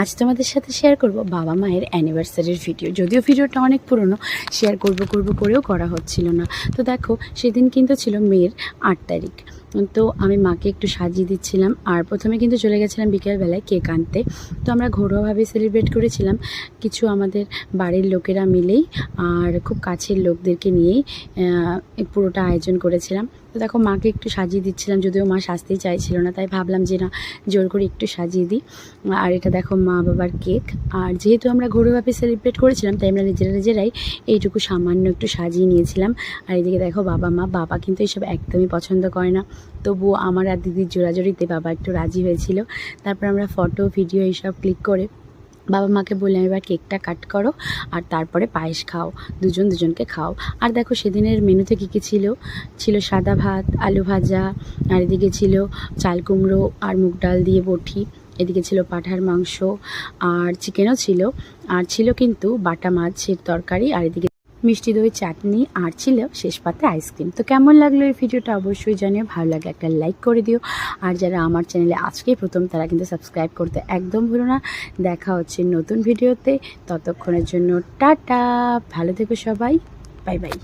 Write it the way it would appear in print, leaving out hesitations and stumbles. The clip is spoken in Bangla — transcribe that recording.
আজ তোমাদের সাথে শেয়ার করব বাবা মায়ের অ্যানিভার্সারির ভিডিও। যদিও ভিডিওটা অনেক পুরনো, শেয়ার করব করেও করা হচ্ছিল না। তো দেখো, সেদিন কিন্তু ছিল মেয়ের 8 তারিখ। তো আমি মাকে একটু সাজিয়ে দিচ্ছিলাম, আর প্রথমে কিন্তু চলে গেছিলাম বিকেলবেলায় কেক আনতে। তো আমরা ঘরোয়াভাবে সেলিব্রেট করেছিলাম, কিছু আমাদের বাড়ির লোকেরা মিলেই আর খুব কাছের লোকদেরকে নিয়েই পুরোটা আয়োজন করেছিলাম। তো দেখো, মাকে একটু সাজিয়ে দিচ্ছিলাম, যদিও মা সাজতেই চাইছিল না, তাই ভাবলাম যে না, জোর করে একটু সাজিয়ে দিই। আর এটা দেখো মা বাবার কেক। আর যেহেতু আমরা ঘরোয়াভাবে সেলিব্রেট করেছিলাম, তাই আমরা নিজেরাই এইটুকু সামান্য একটু সাজিয়ে নিয়েছিলাম। আর এদিকে দেখো বাবা কিন্তু এইসব একদমই পছন্দ করে না, তবুও আমার আর দিদির জোড়াজোড়িতে বাবা একটু রাজি হয়েছিল। তারপর আমরা ফটো ভিডিও এইসব ক্লিক করে বাবা মাকে বললাম, এবার কেকটা কাট করো আর তারপরে পায়েস খাও, দুজনকে খাও। আর দেখো সেদিনের মেনুতে কী কী ছিল সাদা ভাত, আলু ভাজা, আর এদিকে ছিল চাল কুমড়ো আর মুগ ডাল দিয়ে বটি, এদিকে ছিল পাঁঠার মাংস আর চিকেনও ছিল, আর ছিল কিন্তু বাটা মাছের তরকারি, আর এদিকে মিষ্টি দই, চাটনি, আর ছিল শেষ পাতে আইসক্রিম। তো কেমন লাগলো এই ভিডিওটা অবশ্যই জানিও, ভালো লাগলে একটা লাইক করে দিও। আর যারা আমার চ্যানেলে আজকেই প্রথম, তারা কিন্তু সাবস্ক্রাইব করতে একদম ভুলো না। দেখা হচ্ছে নতুন ভিডিওতে, ততক্ষণের জন্য টাটা, ভালো থেকো সবাই, বাই বাই।